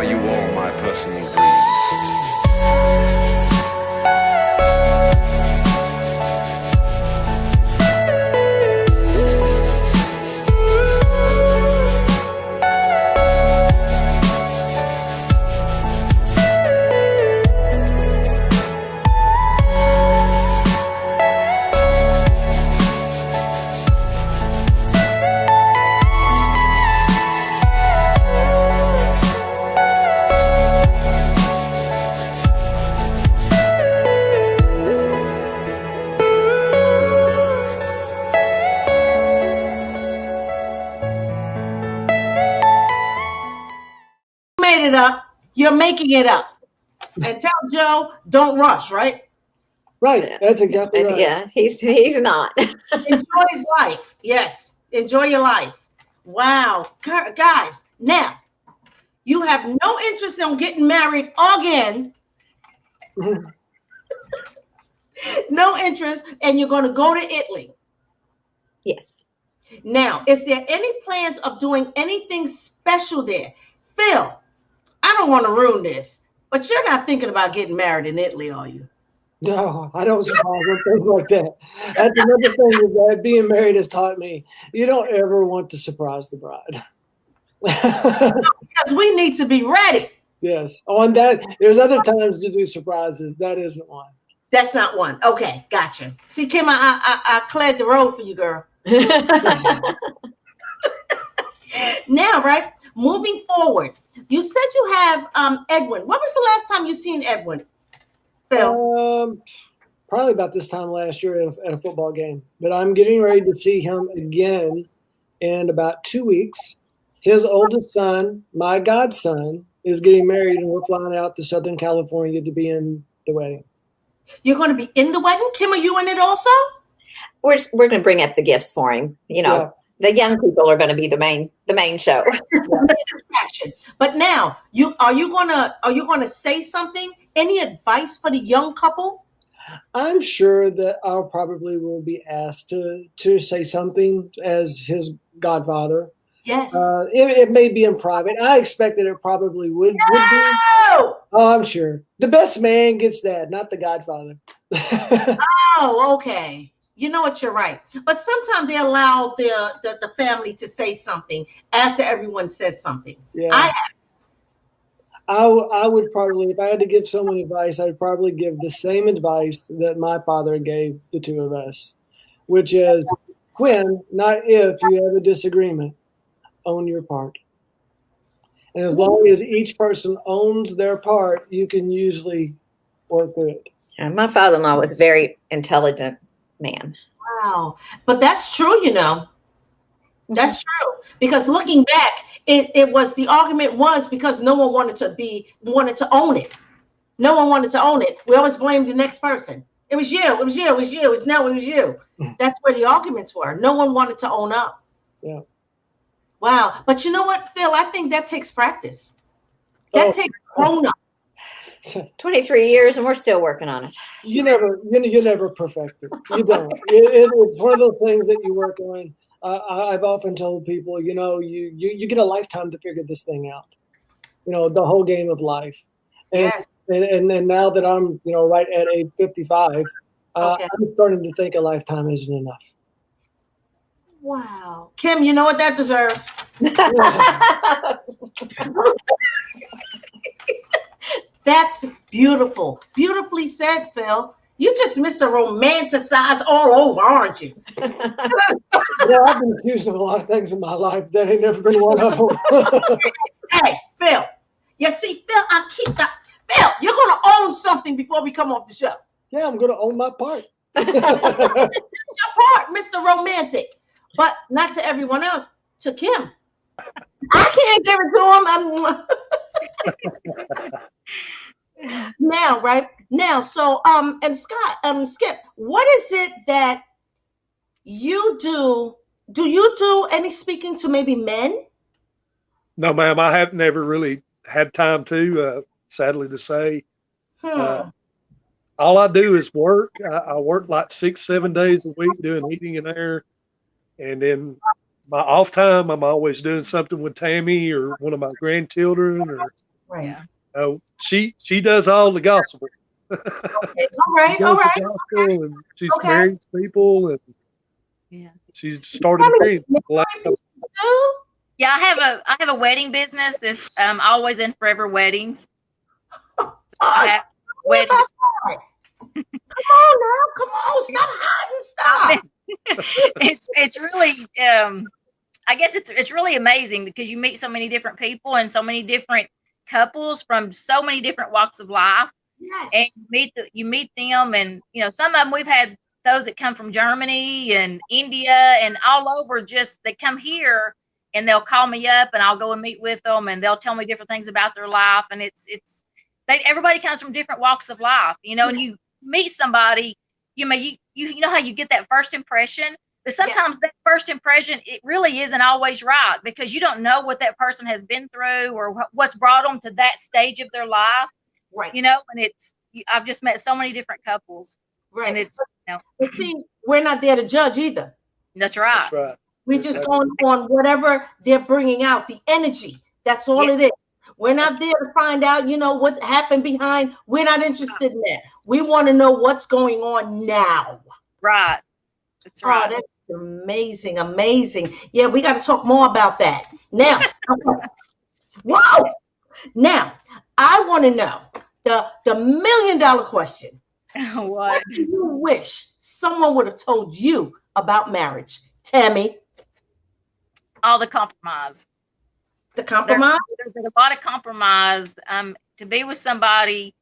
you all my personal dreams. It up, you're making it up. And tell Joe, don't rush, right? Right. That's exactly right. Yeah, he's not. Enjoy his life. Yes. Enjoy your life. Wow. Guys, now you have no interest in getting married again. No interest, and you're going to go to Italy. Yes. Now, is there any plans of doing anything special there? Phil, I don't want to ruin this, but you're not thinking about getting married in Italy, are you? No, I don't surprise on things like that. That's another thing that being married has taught me. You don't ever want to surprise the bride. Because we need to be ready. Yes. On that, there's other times to do surprises. That isn't one. That's not one. Okay, gotcha. See, Kim, I cleared the road for you, girl. Now, right, moving forward, you said you have Edwin. When was the last time you seen Edwin, Phil? Probably about this time last year at a football game. But I'm getting ready to see him again in about 2 weeks. His oldest son, my godson, is getting married, and we're flying out to Southern California to be in the wedding. You're going to be in the wedding? Kim, are you in it also? We're going to bring up the gifts for him. You know, yeah. The young people are going to be the main show. But now, are you going to say something? Any advice for the young couple? I'm sure that I probably will be asked to say something as his godfather. Yes. It may be in private. I expect that it probably would be. Oh, I'm sure. The best man gets that, not the godfather. Oh, okay. You know what? You're right. But sometimes they allow the family to say something after everyone says something. Yeah. I would probably, if I had to give someone advice, I'd probably give the same advice that my father gave the two of us, which is when, not if, you have a disagreement, own your part. And as long as each person owns their part, you can usually work through it. Yeah, my father-in-law was a very intelligent man. Wow. But that's true, you know. That's true. Because looking back, it was, the argument was because no one wanted to own it. No one wanted to own it. We always blamed the next person. It was you. It was you. It was you. It was you. That's where the arguments were. No one wanted to own up. Yeah. Wow. But you know what, Phil? I think that takes practice. That takes grown up. 23 years and we're still working on it. You never perfect it. You don't. It's one of those things that you work on. I've often told people, you get a lifetime to figure this thing out. The whole game of life. And, yes. And now that I'm, right at age 55, I'm starting to think a lifetime isn't enough. Wow. Kim, you know what that deserves? That's beautiful. Beautifully said, Phil. You just Mr. Romanticize all over, aren't you? I've been accused of a lot of things in my life. That ain't never been one of them. Hey, Phil. You see, Phil, Phil, you're going to own something before we come off the show. Yeah, I'm going to own my part. It's your part, Mr. Romantic. But not to everyone else, to Kim. I can't give it to him. Now, right? Now, so and Scott, Skip, what is it that you do? Do you do any speaking to maybe men? No, ma'am, I have never really had time to, sadly to say. All I do is work. I work like 6-7 days a week doing heating and air. And then my off time, I'm always doing something with Tammy or one of my grandchildren or Right. Yeah. Oh, she does all the gospel. Okay. All right. All right. Gospel, and she's Okay. married people, and Yeah. she's started marrying the last couple. Yeah, I have a wedding business. It's always and forever weddings. I have weddings. Come on now. Come on. Stop hiding. Stop. It's really I guess it's really amazing because you meet so many different people and so many different couples from so many different walks of life. Yes. And you meet them, and some of them we've had those that come from Germany and India and all over. Just they come here and they'll call me up and I'll go and meet with them and they'll tell me different things about their life. And everybody comes from different walks of life, and you meet somebody, you know how you get that first impression, but sometimes that first impression, it really isn't always right because you don't know what that person has been through or what's brought them to that stage of their life. Right. And I've just met so many different couples. Right. And it's, But see, we're not there to judge either. That's right. That's right. We just going on whatever they're bringing out, the energy. That's all it is. We're not there to find out, what happened behind. We're not interested in that. We want to know what's going on now. Right. That's right. Oh, that's amazing. Amazing. Yeah, we got to talk more about that. Now, whoa. Now, I want to know the $1 million question. What do you wish someone would have told you about marriage? Tammy? All the compromise. The compromise? There's a lot of compromise. To be with somebody,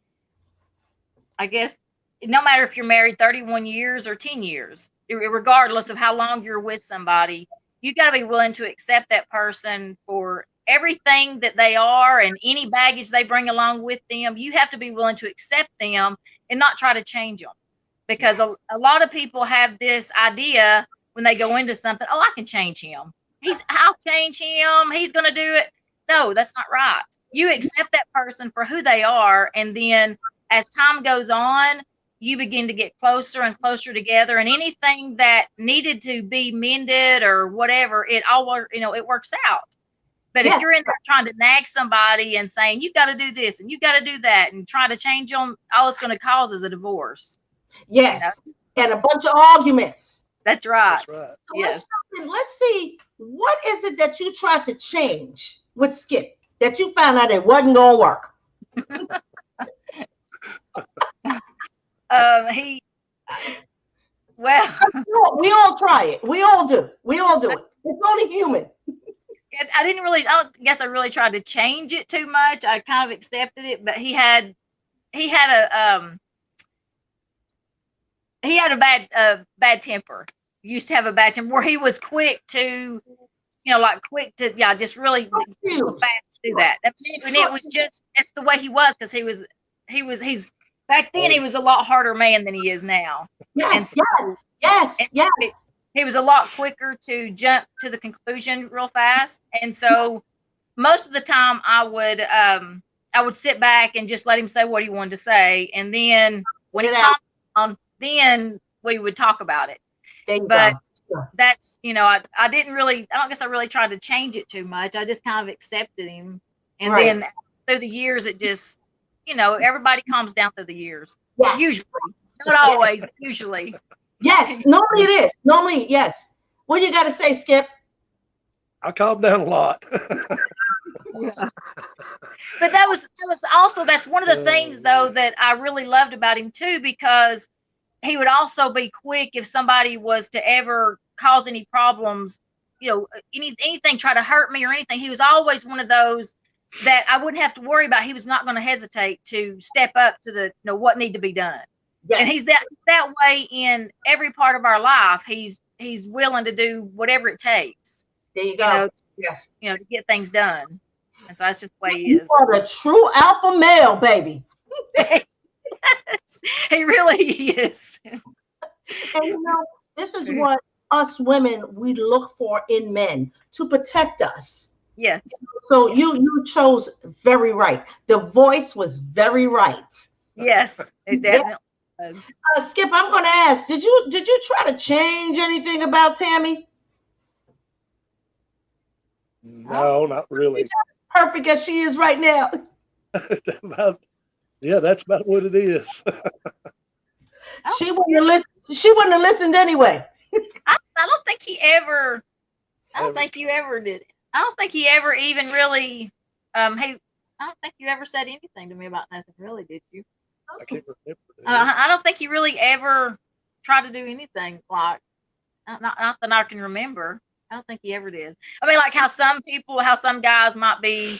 I guess, no matter if you're married 31 years or 10 years, regardless of how long you're with somebody, you got to be willing to accept that person for everything that they are and any baggage they bring along with them. You have to be willing to accept them and not try to change them, because a lot of people have this idea when they go into something, I can change him. I'll change him. He's going to do it. No, that's not right. You accept that person for who they are. And then as time goes on, you begin to get closer and closer together, and anything that needed to be mended or whatever, it works out. But if you're in there trying to nag somebody and saying, you got to do this and you got to do that and try to change them, all it's going to cause is a divorce. Yes. And a bunch of arguments. That's right. That's right. So let's see, what is it that you tried to change with Skip that you found out it wasn't going to work? We all try it. We all do. It. It's only human. I don't guess I really tried to change it too much. I kind of accepted it, but he had a bad temper. He used to have a bad temper where he was quick to, just really fast to do that. And it was just, that's the way he was, because he's back then he was a lot harder man than he is now. Yes. He was a lot quicker to jump to the conclusion real fast. And so most of the time I would sit back and just let him say what he wanted to say. And then when he calmed down, then we would talk about it. But that's, I don't guess I really tried to change it too much. I just kind of accepted him. And then through the years, it just, everybody calms down through the years. Yes. Usually. Not always, but usually. Yes, normally it is. Normally, yes. What do you got to say, Skip? I calm down a lot. But that was also, that's one of the things though that I really loved about him too, because he would also be quick if somebody was to ever cause any problems, anything, try to hurt me or anything. He was always one of those that I wouldn't have to worry about. He was not going to hesitate to step up to what needed to be done. Yes. And he's that way in every part of our life. He's willing to do whatever it takes. There you go. To get things done. And so that's just the way he is. You are the true alpha male, baby. He really is. And this is what us women, we look for in men, to protect us. Yes. So you chose very right. The voice was very right. Yes, it definitely was. Skip, I'm going to ask, did you try to change anything about Tammy? No, not really. She's perfect as she is right now. That's about what it is. She wouldn't have listened. She wouldn't have listened anyway. I don't think he ever. I don't think you ever did it. I don't think he ever even really. Hey, I don't think you ever said anything to me about nothing. Really, did you? I can't remember. I don't think he really ever tried to do anything like. Not that I can remember. I don't think he ever did. I mean, like how some guys might be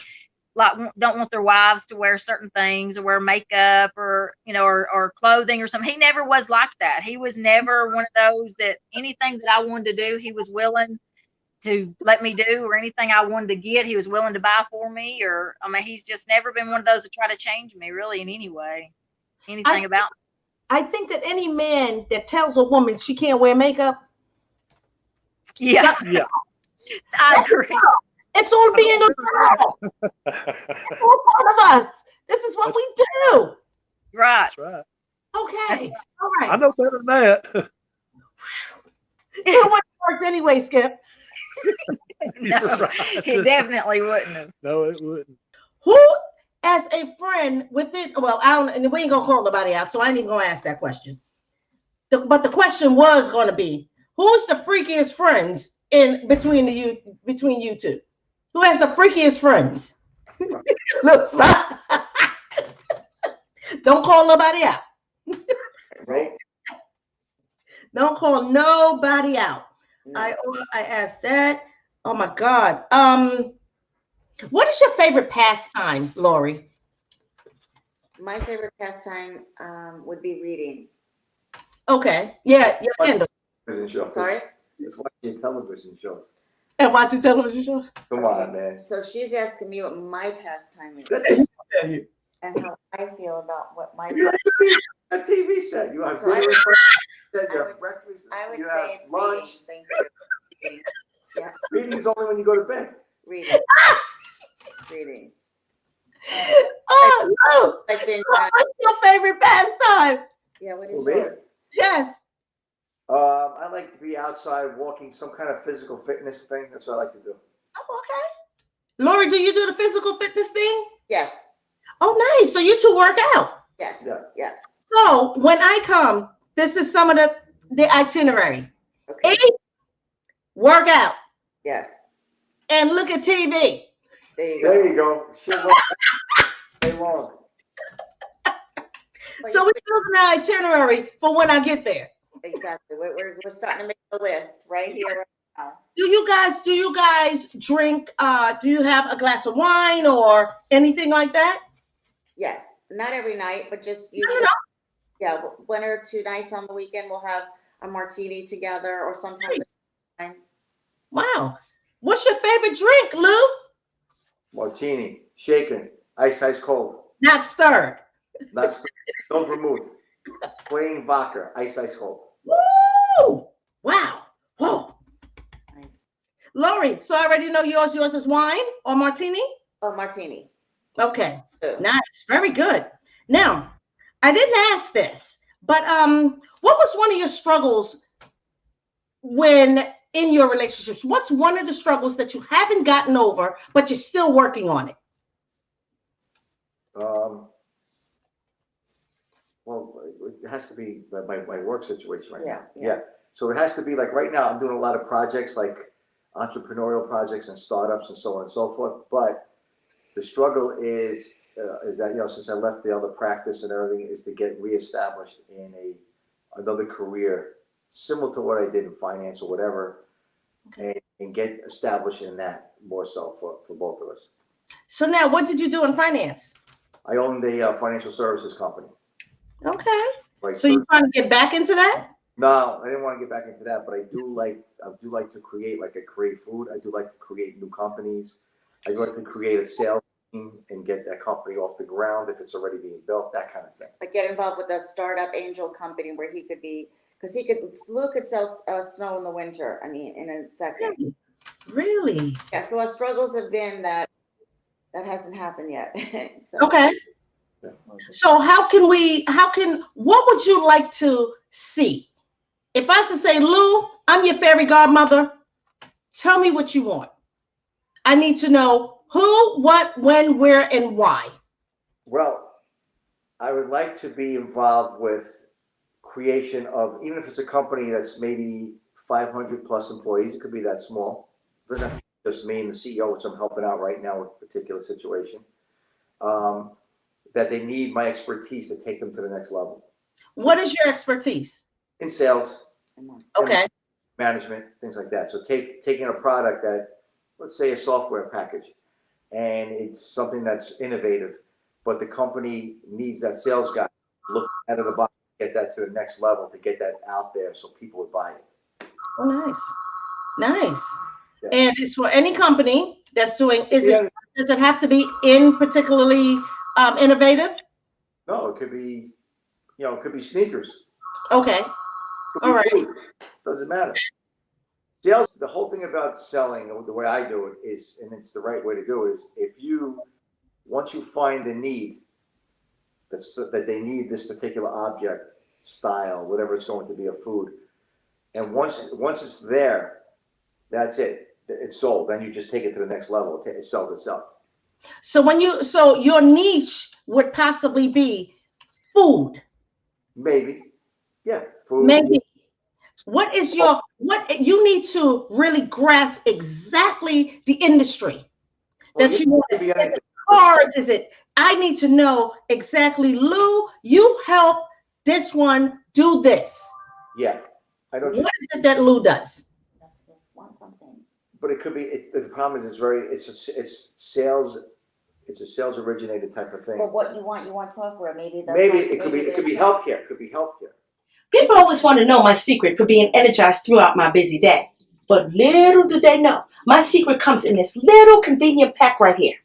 like don't want their wives to wear certain things or wear makeup or or clothing or something. He never was like that. He was never one of those that anything that I wanted to do, he was willing to let me do, or anything I wanted to get, he was willing to buy for me. Or I mean, he's just never been one of those to try to change me really in any way, anything about me. I think that any man that tells a woman she can't wear makeup, yeah, I agree. It's all being a girl. It's all part of us. This is what we do. Right. That's right. Okay. All right. I know better than that. It wouldn't have worked anyway, Skip. No, right. it definitely wouldn't have. No, it wouldn't. Who, as a friend within, well, I don't, and we ain't gonna call nobody out, so I ain't even gonna ask that question. But the question was gonna be, who's the freakiest friends in between you two? Who has the freakiest friends? Look, smile. Don't call nobody out. Right? Don't call nobody out. No. I asked that. Oh my God. What is your favorite pastime, Lori? My favorite pastime would be reading. Okay. Yeah, Kendall. Television shows. Sorry? It's watching television shows. And watching television shows. Come on, man. So she's asking me what my pastime is and how I feel about what my You have a TV set. You have So I dinner, would- you I have would- breakfast, I would you say have it's lunch. reading. Thank you. Reading. Yeah, Reading is only when you go to bed. reading. Reading. Oh, no. I've been, What's your favorite pastime? yeah, what is Well, me? yours? Yes. I like to be outside walking, some kind of physical fitness thing. That's what I like to do. Oh, okay. Lori, do you do the physical fitness thing? Yes. Oh, nice. So you two work out. Yes. Yeah. Yes. So when I come, this is some of the itinerary. Okay. Eat, work out, Yes. and look at TV. There you go. There you go. Shit went day long. So we're building an itinerary for when I get there. Exactly. We're starting to make the list right here, right now. Do you guys drink? Do you have a glass of wine or anything like that? Yes. Not every night, but just usually. Yeah, 1 or 2 nights on the weekend we'll have a martini together, or sometimes. Nice. Wow. What's your favorite drink, Lou? Martini, shaken, ice cold. Not stirred. Not st- no vermouth. Plain vodka, ice cold. Woo! Wow. Whoa. Nice. Lori, so I already know yours. Yours is wine or martini? Oh, martini. Okay. Two. Nice. Very good. Now, I didn't ask this, but what was one of your struggles when in your relationships? What's one of the struggles that you haven't gotten over, but you're still working on it? Well, it has to be my work situation right now. Yeah. Yeah. So it has to be like right now, I'm doing a lot of projects, like entrepreneurial projects and startups and so on and so forth. But the struggle is that, since I left the other practice and everything, is to get reestablished in another career similar to what I did in finance or whatever, and get established in that more so for both of us. So now, what did you do in finance? I owned a financial services company. Okay. Like So you're trying to get back into that? No, I didn't want to get back into that, but I do like to create, like I create food. I do like to create new companies. I do like to create a sales team and get that company off the ground if it's already being built, that kind of thing. Like get involved with a startup angel company where he could be, because Lou could sell snow in the winter. I mean, in a second. Really? Yeah. So our struggles have been that hasn't happened yet. So, Okay. Yeah. So what would you like to see? If I was to say, Lou, I'm your fairy godmother, tell me what you want. I need to know who, what, when, where, and why. Well, I would like to be involved with creation of, even if it's a company that's maybe 500 plus employees, it could be that small. It doesn't have to be just me and the CEO, which I'm helping out right now with a particular situation. That they need my expertise to take them to the next level. What is your expertise? In sales, Okay. management, things like that. So taking a product that, let's say a software package, and it's something that's innovative, but the company needs that sales guy to look out of the box, get that to the next level, to get that out there so people would buy it. Oh, nice. Nice. Yeah. And it's for any company that's doing, does it have to be in particularly innovative? No, it could be, it could be sneakers. Okay. All right. Food. Doesn't matter. Sales, the whole thing about selling, the way I do it is, and it's the right way to do it, is once you find the need, that they need this particular object, style, whatever it's going to be, a food, and once it's there, that's it. It's sold. Then you just take it to the next level. It sells itself. So your niche would possibly be food. Maybe. Yeah. Food. Maybe. What you need to really grasp exactly the industry that you want. Is it cars? Is it? I need to know exactly, Lou, you help this one do this. Yeah. I don't. What is it that Lou does? Want something. But it could be. The problem is, it's sales. It's a sales originated type of thing. But what you want software, maybe. Maybe it could be healthcare. It could be healthcare. People always want to know my secret for being energized throughout my busy day. But little do they know, my secret comes in this little convenient pack right here.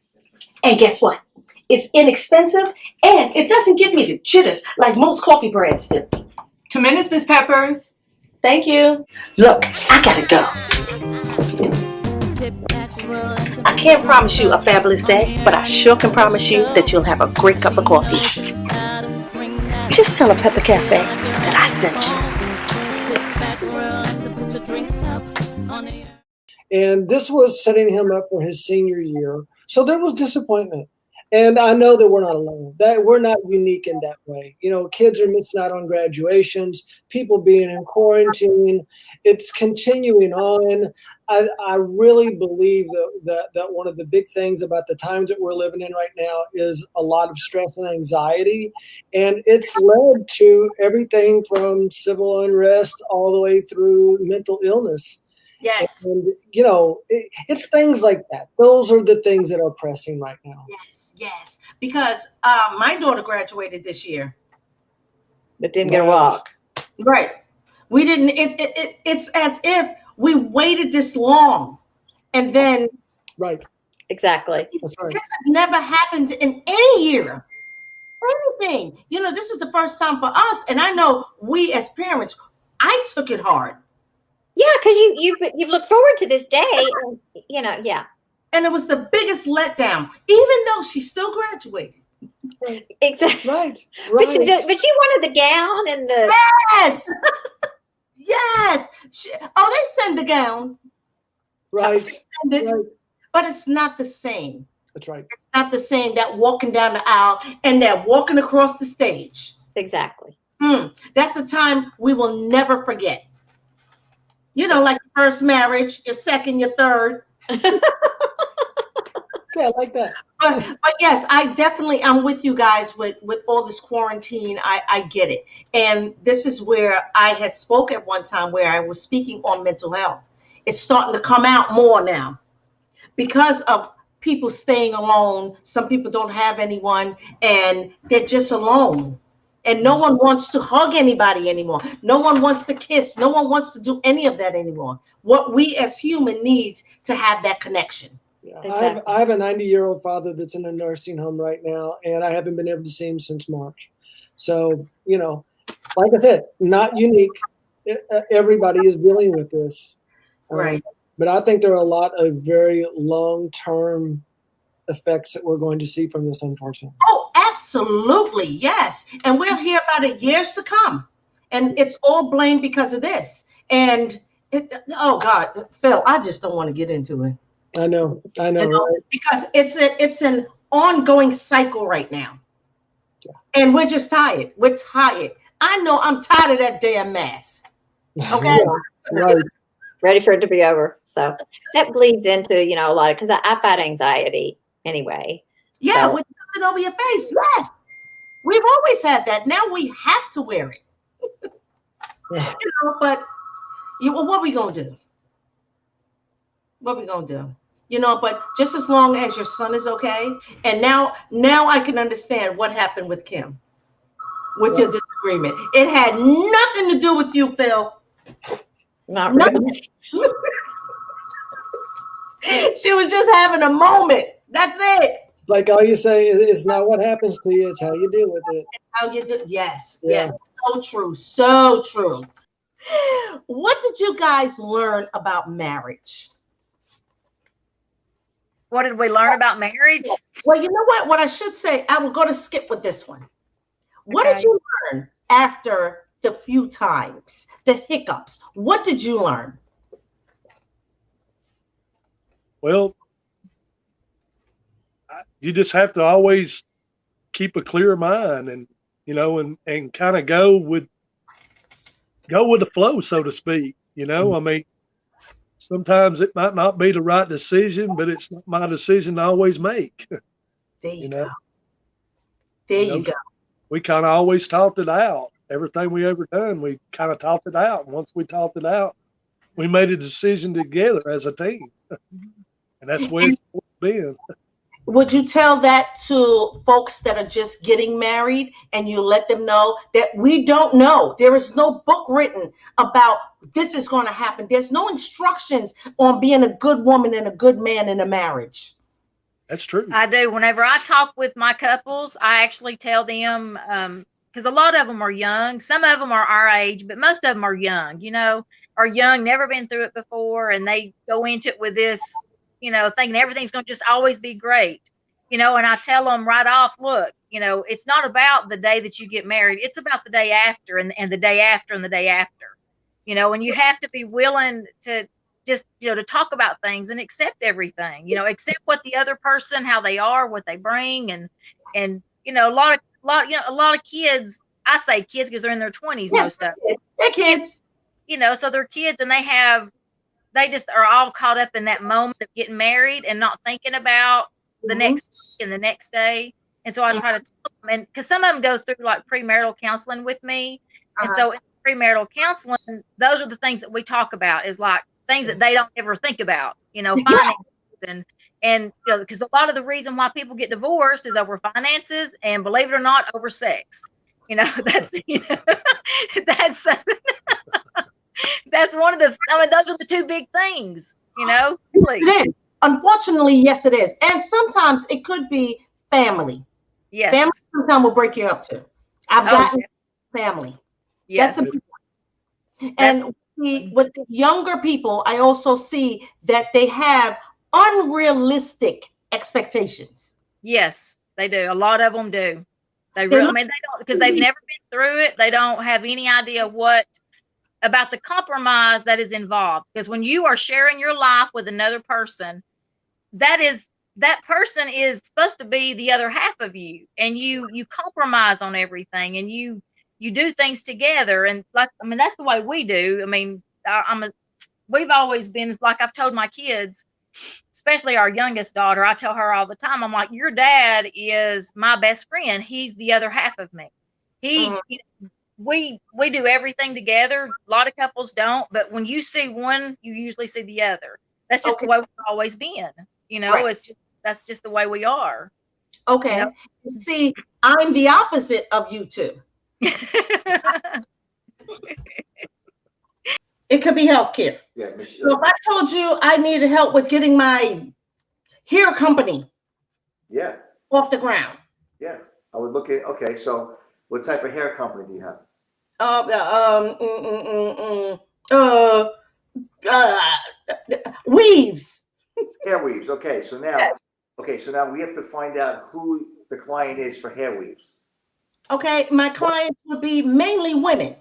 And guess what? It's inexpensive, and it doesn't give me the jitters like most coffee brands do. 2 minutes, Miss Peppers. Thank you. Look, I gotta go. I can't promise you a fabulous day, but I sure can promise you that you'll have a great cup of coffee. Just tell a Pepper Cafe that I sent you. And this was setting him up for his senior year. So there was disappointment. And I know that we're not alone, that we're not unique in that way. Kids are missing out on graduations, people being in quarantine. It's continuing on. I really believe that one of the big things about the times that we're living in right now is a lot of stress and anxiety. And it's led to everything from civil unrest all the way through mental illness. Yes. And, it's things like that. Those are the things that are pressing right now. Yes. Because my daughter graduated this year. But didn't get a walk. Right. We didn't. It's as if we waited this long. And then. Right. Exactly. That's right. This has never happened in any year. Anything. This is the first time for us. And I know we as parents, I took it hard. Yeah, because you've looked forward to this day, and, yeah. And it was the biggest letdown, even though she still graduated. Exactly. Right. But you wanted the gown and the. Yes. Yes. They send the gown. Right. Right. But it's not the same. That's right. It's not the same that walking down the aisle and that walking across the stage. Exactly. That's the time we will never forget. Like your first marriage, your second, your third. Yeah, I like that. But yes, I'm with you guys with all this quarantine. I get it. And this is where I had spoke at one time where I was speaking on mental health. It's starting to come out more now because of people staying alone. Some people don't have anyone and they're just alone. And no one wants to hug anybody anymore. No one wants to kiss. No one wants to do any of that anymore. What we as human needs to have that connection. Yeah. Exactly. I have a 90-year-old father that's in a nursing home right now, and I haven't been able to see him since March. So, like I said, not unique. Everybody is dealing with this. Right. But I think there are a lot of very long-term effects that we're going to see from this, unfortunately. Oh, absolutely. Yes. And we'll hear about it years to come. And it's all blamed because of this. And oh God, Phil, I just don't want to get into it. I know, right? Because it's an ongoing cycle right now. And we're just tired. We're tired. I know I'm tired of that damn mess. Okay. Right. Ready for it to be over. So that bleeds into, a lot of, because I fight anxiety anyway. Yeah, So, with something over your face. Yes. We've always had that. Now we have to wear it. But what are we going to do? What are we going to do? But just as long as your son is okay. And now I can understand what happened with Kim, with your disagreement. It had nothing to do with you, Phil. not really. She was just having a moment. That's it. Like all you say, it's not what happens to you, it's how you deal with it. How you do? Yes. Yeah. Yes. So true. So true. What did you guys learn about marriage? What did we learn about marriage? Well, you know what? What I should say, I will go to Skip with this one. What did you learn after the few times, the hiccups? What did you learn? Well, you just have to always keep a clear mind and, and kind of go with the flow, so to speak. I mean, sometimes it might not be the right decision, but it's not my decision to always make. There you go. There you go. We kind of always talked it out. Everything we ever done, we kind of talked it out. And once we talked it out, we made a decision together as a team. And that's where it's been. Would you tell that to folks that are just getting married and you let them know that we don't know? There is no book written about this is going to happen. There's no instructions on being a good woman and a good man in a marriage. That's true. I do. Whenever I talk with my couples, I actually tell them, because a lot of them are young. Some of them are our age, but most of them are young, are young, never been through it before. And they go into it with this, thinking everything's going to just always be great, and I tell them right off, look, it's not about the day that you get married. It's about the day after and the day after and the day after, and you have to be willing to just, to talk about things and accept everything, accept what the other person, how they are, what they bring. And, a lot of kids, I say kids because they're in their 20s, most of them. They're kids. So they're kids and they just are all caught up in that moment of getting married and not thinking about the next and the next day. And so I try to tell them, and because some of them go through like premarital counseling with me. And so in premarital counseling, those are the things that we talk about, is like things that they don't ever think about, finances and because a lot of the reason why people get divorced is over finances and, believe it or not, over sex. That's that's one of the, those are the two big things, It is. Unfortunately, yes, it is. And sometimes it could be family. Yes. Family sometimes will break you up too. I've gotten family. Yes. That's important. And with the younger people, I also see that they have unrealistic expectations. Yes, they do. A lot of them do. They don't, because they've never been through it. They don't have any idea about the compromise that is involved. Because when you are sharing your life with another person, that person is supposed to be the other half of you, and you compromise on everything, and you do things together. And that's the way we do. We've always been, like I've told my kids, especially our youngest daughter, I tell her all the time, I'm like, your dad is my best friend. He's the other half of me. We do everything together. A lot of couples don't, but when you see one, you usually see the other. That's just the way we've always been. That's just the way we are. Okay. See, I'm the opposite of you two. It could be healthcare. Yeah, so if I told you I needed help with getting my hair company off the ground. Yeah, I would look at, okay, so what type of hair company do you have? Weaves. Hair weaves. Okay, so now we have to find out who the client is for hair weaves. Okay, my clients would be mainly women.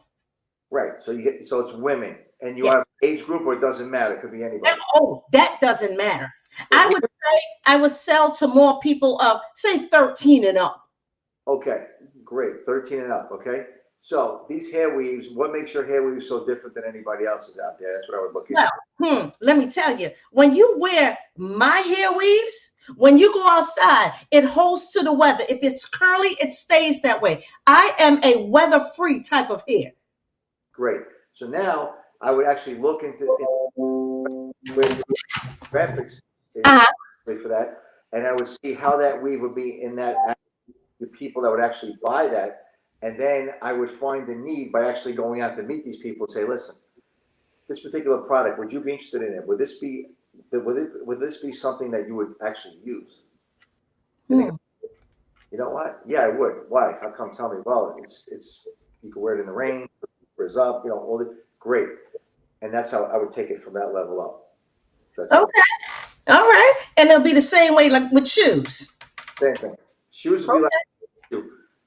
Right. So it's women, and you have age group, or it doesn't matter. It could be anybody. Oh, that doesn't matter. I would say I would sell to more people of say 13 and up. Okay, Great, 13 and up, okay? So these hair weaves, what makes your hair weave so different than anybody else's out there? That's what I would look at. Well, let me tell you, when you wear my hair weaves, when you go outside, it holds to the weather. If it's curly, it stays that way. I am a weather-free type of hair. Great. So now I would actually look into graphics for that, and I would see how that weave would be in that the people that would actually buy that, and then I would find the need by actually going out to meet these people and say, listen, this particular product, would you be interested in it? Would this be something that you would actually use? You know what? Yeah, I would. Why? How come? Tell me. Well, it's you can wear it in the rain, wears up, you know, all the great. And that's how I would take it from that level up. That's okay. All right. And it'll be the same way like with shoes. Same thing. Shoes would be like,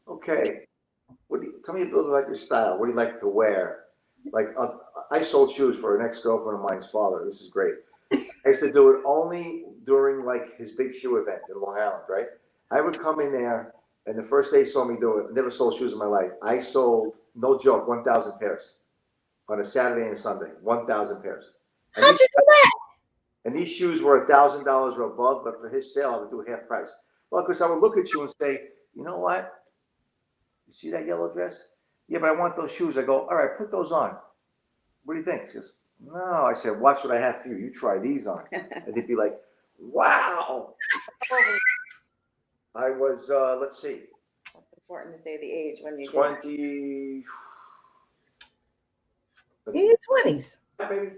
okay, tell me a little about your style. What do you like to wear? Like, I sold shoes for an ex-girlfriend of mine's father. This is great. I used to do it only during like his big shoe event in Long Island, right? I would come in there, and the first day he saw me do it, never sold shoes in my life. I sold, no joke, 1,000 pairs on a Saturday and a Sunday. 1,000 pairs. And how'd you do that? And these shoes were $1,000 or above, but for his sale, I would do half price. Well, because I would look at you and say, you know what? You see that yellow dress? Yeah, but I want those shoes. I go, all right, put those on. What do you think? She goes, no. I said, watch what I have for you. You try these on. And they'd be like, wow. I was, let's see. It's important to say the age when you 20. In your 20s. Maybe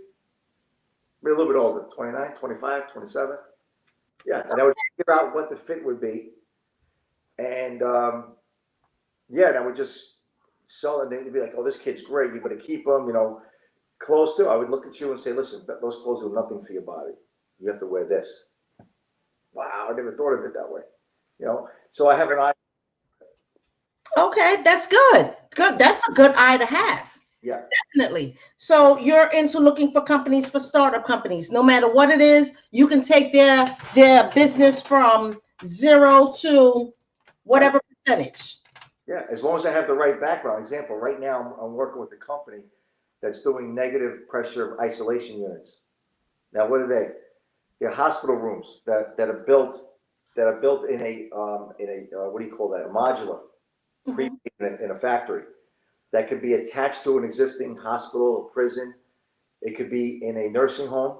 a little bit older, 29, 25, 27. Yeah, and I would figure out what the fit would be. And yeah, and I would just sell it. And they'd be like, oh, this kid's great. You better keep them, you know, clothes too. I would look at you and say, listen, those clothes do nothing for your body. You have to wear this. Wow, I never thought of it that way. You know, so I have an eye. Okay, that's good. Good. That's a good eye to have. Yeah. Definitely. So you're into looking for companies, for startup companies. No matter what it is, you can take their business from 0 to whatever percentage. Yeah, as long as I have the right background. Example, right now I'm working with a company that's doing negative pressure isolation units. Now, what are they? They're hospital rooms that are built in a what do you call that? A modular, in a factory. That could be attached to an existing hospital or prison. It could be in a nursing home.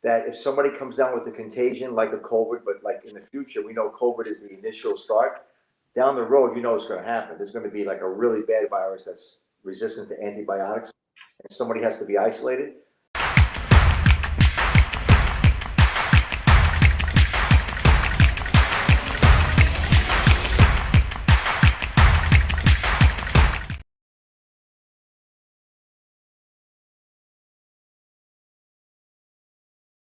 That if somebody comes down with a contagion like a COVID, but like in the future, we know COVID is the initial start. Down the road, you know what's going to happen. There's going to be like a really bad virus that's resistant to antibiotics, and somebody has to be isolated.